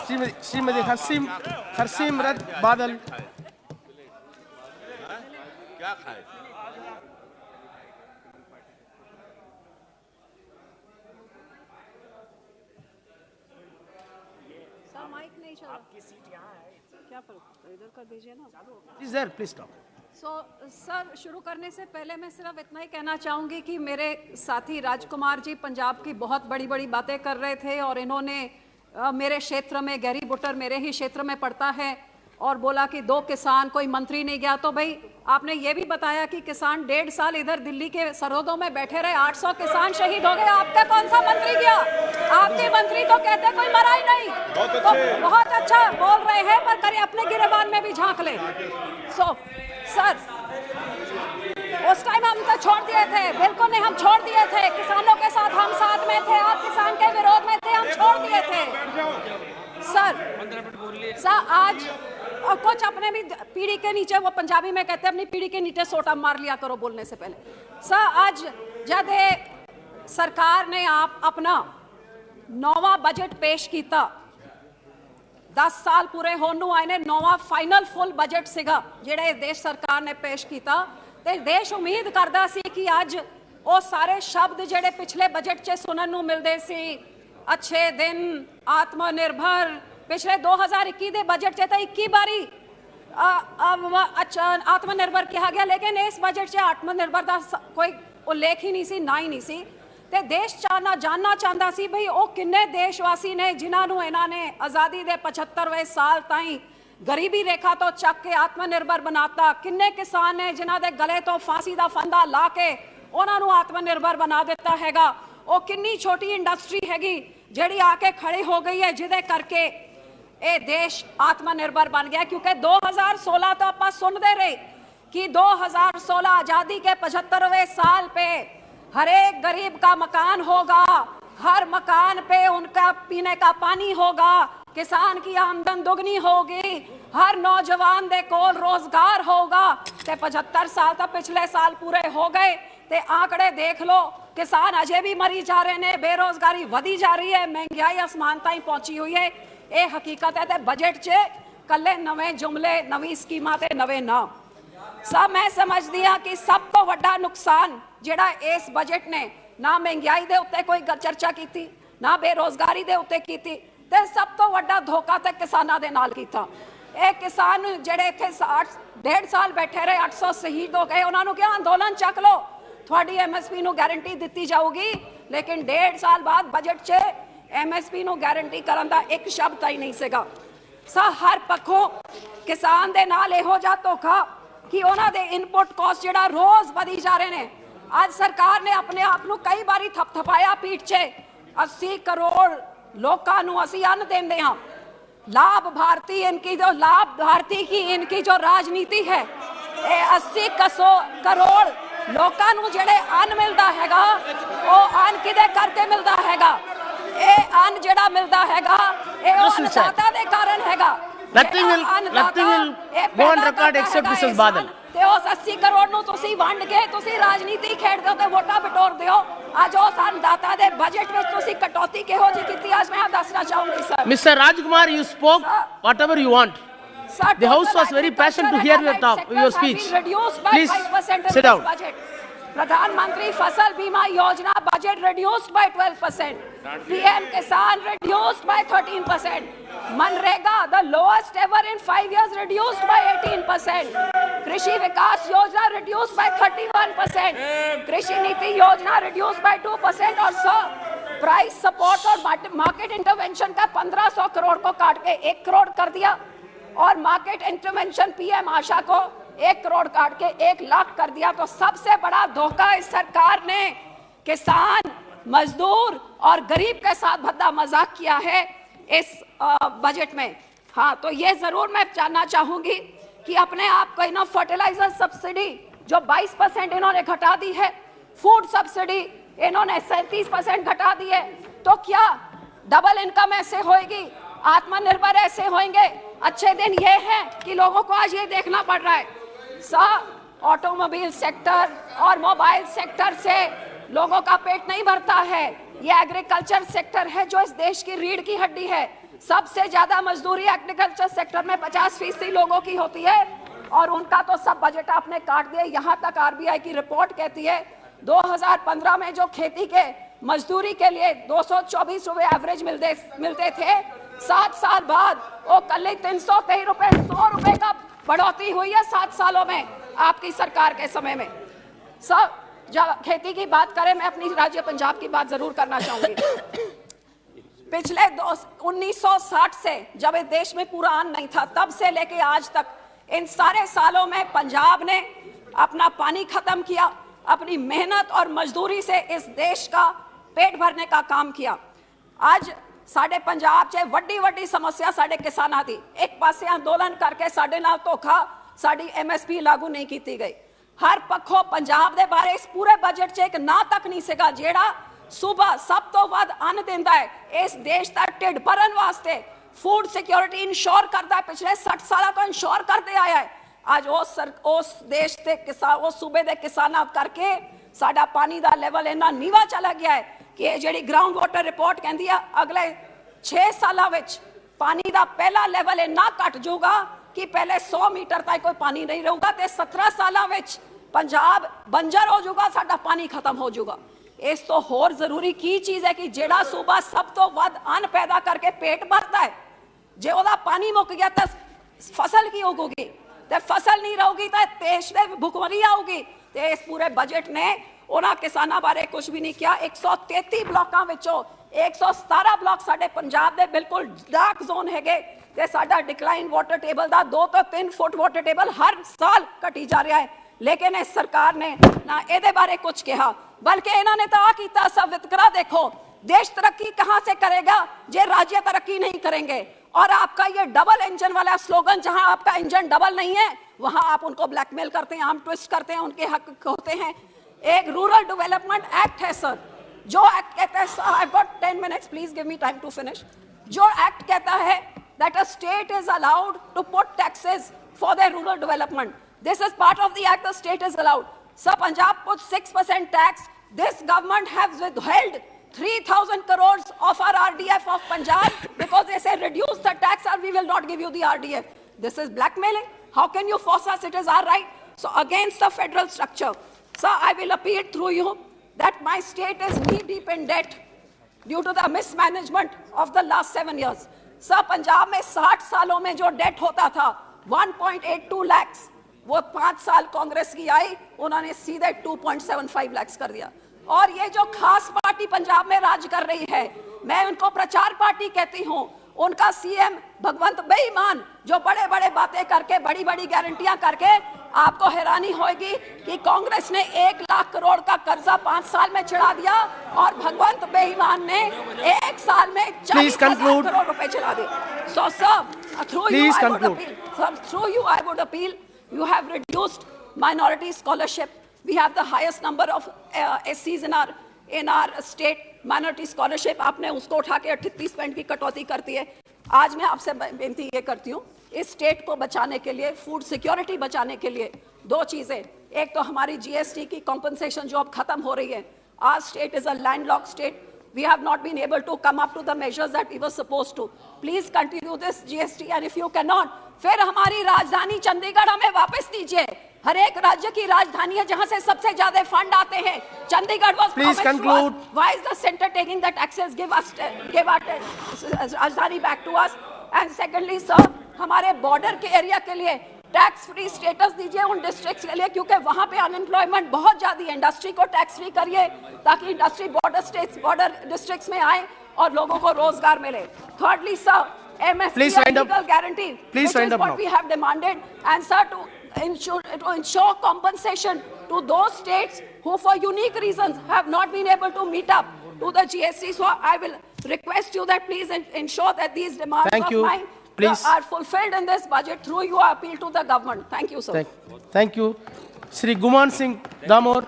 श्रीमती हरसिमरत बादल। क्या खाए? सर माइक नहीं चल रहा। आपकी सीट यहाँ है, क्या फर्क? इधर कर दीजिए ना। Please there, please stop. Sir शुरू करने से पहले मैं सिर्फ इतना ही कहना चाहूँगी कि मेरे साथी राजकुमार जी पंजाब की बहुत बड़ी बड़ी बातें कर रहे थे और इन्होंने मेरे क्षेत्र में, गहरी बुटर मेरे ही क्षेत्र में पड़ता है, और बोला कि 2 किसान, कोई मंत्री नहीं गया। तो भाई आपने ये भी बताया कि किसान 1.5 साल इधर दिल्ली के सरहदों में बैठे रहे, 800 किसान शहीद हो गए, आपका कौन सा मंत्री गया? आपके मंत्री तो कहते कोई मरा ही नहीं। तो बहुत अच्छा बोल रहे हैं, पर करें अपने गिरेबान में भी झांक ले। सर उस टाइम हम तो छोड़ दिए थे, बिल्कुल नहीं, हम छोड़ दिए थे, किसानों के साथ हम साथ में थे, आप किसान के विरोध में थे, हम छोड़ दिए थे। सर आज कुछ अपने भी पीढ़ी के नीचे, वो पंजाबी में कहते हैं अपनी पीढ़ी के नीचे सोटा मार लिया करो बोलने से पहले। सर आज जब सरकार ने आप अपना 9वां बजट पेश किया, 10 साल पूरे होने आए ने, 9वां फाइनल फुल बजट सीगा जिहड़ा देश सरकार ने पेश किया, ते देश उम्मीद करदा सी कि अज वो सारे शब्द जिहड़े पिछले बजट च सुनन नूं मिलदे सी, अच्छे दिन, आत्मनिर्भर, पिछले 2021 के बजट च तो 21 बारी आत्मनिर्भर कहा गया, लेकिन इस बजट से आत्मनिर्भर का कोई उल्लेख ही नहीं सी, ना ही नहीं सी। ते देश जानना चाहता सी भाई वो किन्ने देशवासी ने जिन्होंने इन्होंने आज़ादी के 75वें साल ताईं गरीबी रेखा तो चक के आत्मनिर्भर बनाता, किन्ने किसान ने जिन्हों के गले तो फांसी का फंदा ला के उन्होंने आत्मनिर्भर बना दिता हैगा। वो किन्नी छोटी इंडस्ट्री हैगी जिहड़ी आके खड़ी हो गई है, जिदे करके ये देश आत्मनिर्भर बन गया। क्योंकि 2016 तो आप सुनते रहे कि 2016 आज़ादी के 75वें साल पे हर एक गरीब का मकान होगा, हर मकान पे उनका पीने का पानी होगा, किसान की आमदन दुगनी होगी, हर नौजवान दे कोल रोजगार होगा। ते 75 साल तो पिछले साल पूरे हो गए, ते आंकड़े देख लो, किसान अजे भी मरी जा रहे हैं, बेरोजगारी वधी जा रही है, महंगाई आसमान ताईं पहुंची हुई है। ये हकीकत है। ते बजट च कले नवे जुमले, नवी स्कीमां ते नवे नाम। सब मैं समझदी हाँ कि सब तो वड्डा नुकसान जिहड़ा इस बजट ने ना महंगाई दे उत्ते कोई चर्चा की, ना बेरोजगारी दे उत्ते की, ते सब तो वड्डा धोखा ते किसानां दे नाल कीता। ये किसान जिहड़े इत्थे 1.5 साल बैठे रहे, 800 शहीद हो गए, उन्होंने क्या अंदोलन चक लो, थोड़ी MSP नूं गारंटी दी जाऊगी, लेकिन 1.5 साल बाद बजट च MSP नूं गारंटी करन दा एक शब्द ही नहीं सीगा। हर पक्षों किसान दे नाल इहो जिहा धोखा कि उन्हां दे इनपुट कॉस्ट जिहड़ा रोज वधी जा रहे ने। आज सरकार ने अपने आप नूं कई बारी थपथपाया पीठ च, 80 करोड़ लोकां नूं असीं अन्न देंदे हां, लाभ भारती की इनकी जो राजनीति है, 80 करोड़ लोकां नूं जिहड़े अन्न मिलदा हैगा, वो अन्न किदे करके मिलदा हैगा? ये अन्न जिहड़ा मिलदा हैगा, ये अन्नदाता दे कारण हैगा। Nothing will go on record except Mrs. Badal. ते उस 80 करोड़ नूं तुसीं वंड के तुसीं राजनीति खेडदे हो ते वोटां बटोर दिओ। अज उस अन्नदाता दे बजट विच तुसीं कटौती किहो जी कीती, आज मैं दसना चाहूंगी sir. Mr. Rajkumar, you spoke whatever you want. The House was very passionate to hear your speech. Please sit down. प्रधानमंत्री फसल बीमा योजना budget reduced by 12%, PM Kisan reduced by 13%, MNREGA the lowest ever in 5 years reduced by 18%, कृषि विकास योजना reduced by 31%, कृषि नीति योजना reduced by 2%, और प्राइस सपोर्ट और मार्केट इंटरवेंशन का 1500 करोड़ को काट के 1 करोड़ कर दिया, और मार्केट इंटरवेंशन PM आशा को 1 करोड़ काट के 1 लाख कर दिया। तो सबसे बड़ा धोखा इस सरकार ने किसान, मजदूर और गरीब के साथ भद्दा मजाक किया है इस बजट में। हाँ, तो ये जरूर मैं जानना चाहूंगी कि अपने आप को इन्होंने फर्टिलाइजर सब्सिडी जो 22% इन्होंने घटा दी है, फूड सब्सिडी इन्होंने 37% घटा दी है, तो क्या डबल इनकम ऐसे होएगी, आत्मनिर्भर ऐसे होंगे? अच्छे दिन ये है कि लोगों को आज ये देखना पड़ रहा है, ऑटोमोबाइल सेक्टर और मोबाइल सेक्टर से लोगों का पेट नहीं भरता है, ये एग्रीकल्चर सेक्टर है जो इस देश की रीढ़ की हड्डी है। सबसे ज्यादा मजदूरी एग्रीकल्चर सेक्टर में 50% लोगों की होती है और उनका तो सब बजट आपने काट दिया। यहां तक आरबीआई की रिपोर्ट कहती है 2015 में जो खेती के मजदूरी के लिए 224 रुपए एवरेज मिलते थे, 7 साल बाद वो कल 323 रुपए, 100 रुपए का बढ़ोतरी हुई है 7 सालों में आपकी सरकार के समय में। सब जब खेती की बात करें, मैं अपनी राज्य पंजाब की बात जरूर करना चाहूंगी। पिछले 1960 से जब इस देश में पूरा अन्न नहीं था, तब से लेके आज तक इन सारे सालों में पंजाब ने अपना पानी खत्म किया, अपनी मेहनत और मजदूरी से इस देश का पेट भरने का काम किया। आज साडे पंजाब च वड्डी वड्डी समस्या साडे किसानां दी, एक पासे अंदोलन करके साडे नाल धोखा, साडी MSP लागू नहीं की गई। हर पक्षों पंजाब दे बारे इस पूरे बजट च एक ना तक नहीं सीगा जेड़ा सूबा सब तो वध अन्न दिंदा है इस देश दा ढिड भरन वास्ते, फूड सिक्योरिटी इंश्योर करता है, पिछले 60 साल तो इंश्योर करते आया है। आज उस देश के किसान, उस सूबे के किसानां करके साडा पानी दा लेवल इन्ना नीवा चला गया है कि जेडी ग्राउंड वाटर रिपोर्ट कहती है अगले 6 सालों विच पानी दा पहला लेवल इन्ना घट जाऊगा कि पहले 100 मीटर तक कोई पानी नहीं रहूगा, ते 17 सालों विच पंजाब बंजर हो जाऊगा, साडा पानी खत्म हो जाऊगा। इस तो होर जरूरी की चीज है कि जेड़ा सूबा सब तो वध अन्न पैदा करके पेट भरता है, जे ओदा पानी मुक गया तो फसल की उगेगी, ते फसल नहीं रहूगी तो देश में भुखमरी आऊगी। ते इस पूरे बजट ने उन्हां किसानां बारे कुछ भी नहीं किया। 133 ब्लॉकां विचों 117 ब्लॉक साडे पंजाब दे बिल्कुल डार्क जोन हैगे, ते साडा डिक्लाइन वाटर टेबल दा 2 तो 3 फुट वाटर टेबल हर साल घटी जा रहा है। लेकिन इस सरकार ने ना ਇਹਦੇ बारे कुछ कहा, बल्कि इन्होंने तो आ किया, सब वितकरा देखो। देश तरक्की कहां से करेगा जे राज्य तरक्की नहीं करेंगे। और आपका ये डबल इंजन वाला स्लोगन, जहां आपका इंजन डबल नहीं है वहां आप उनको ब्लैकमेल करते हैं, आर्म ट्विस्ट करते हैं, उनके हक होते हैं। एक रूरल डेवलपमेंट एक्ट है सर, जो एक्ट कहता है, I got 10 minutes, please give me time to finish. जो एक्ट कहता है that a state is allowed to put taxes for the rural development, this is part of the act, the state is allowed. So Punjab puts 6% tax. This government has withheld 3,000 crores of our RDF of Punjab because they say reduce the tax or we will not give you the RDF. This is blackmailing. How can you force us? It is our right. So against the federal structure. So I will appeal through you that my state is knee deep in debt due to the mismanagement of the last 7 years. So Punjab में 60 सालों में जो date होता था 1.82 lakhs, वो 5 साल कांग्रेस की आई, उन्होंने सीधे 2.75 लाख कर दिया। और ये जो खास पार्टी पंजाब में राज कर रही है, मैं उनको प्रचार पार्टी कहती हूँ, उनका सीएम भगवंत बेईमान, जो बड़े बड़े बातें करके बड़ी बड़ी गारंटियां करके, आपको हैरानी होगी कि कांग्रेस ने 1 लाख करोड़ का कर्जा 5 साल में चढ़ा दिया और भगवंत बेईमान ने 1 साल में 40,000 करोड़ रुपए चढ़ा दिए। So sir, through you I would appeal. You have reduced minority scholarship. We have the highest number of SCs in our state. Minority scholarship आपने उसको उठा के 38% की कटौती करती है। आज मैं आपसे बेनती ये करती हूँ, इस स्टेट को बचाने के लिए, फूड सिक्योरिटी बचाने के लिए 2 चीजें। एक तो हमारी GST की कॉम्पनसेशन जो अब खत्म हो रही है। Our state is a landlocked state. We have not been able to come up to the measures that we were supposed to. Please continue this GST, and if you cannot, फिर हमारी राजधानी चंडीगढ़ हमें वापस दीजिए। हर एक राज्य की राजधानी है जहां से सबसे ज्यादा फंड आते हैं। Chandigarh was Please conclude. Why is the center taking the taxes? Give our राजधानी back to us. And secondly, sir, हमारे बॉर्डर के एरिया के लिए टैक्स फ्री स्टेटस दीजिए उन डिस्ट्रिक्ट्स के लिए, क्योंकि वहां पे अनएम्प्लॉयमेंट बहुत ज्यादा है। इंडस्ट्री को टैक्स फ्री करिए ताकि इंडस्ट्री बॉर्डर डिस्ट्रिक्ट्स में आए और लोगों को रोजगार मिले। Thirdly sir, MSP legal guarantee, Please which wind is up what now. we have demanded, and sir, to ensure compensation to those states who for unique reasons have not been able to meet up to the GST. So I will request you that please ensure that these demands Thank of you. mine Please. are fulfilled in this budget through your appeal to the government. Thank you, sir. Thank you. Shri Guman Singh Damor.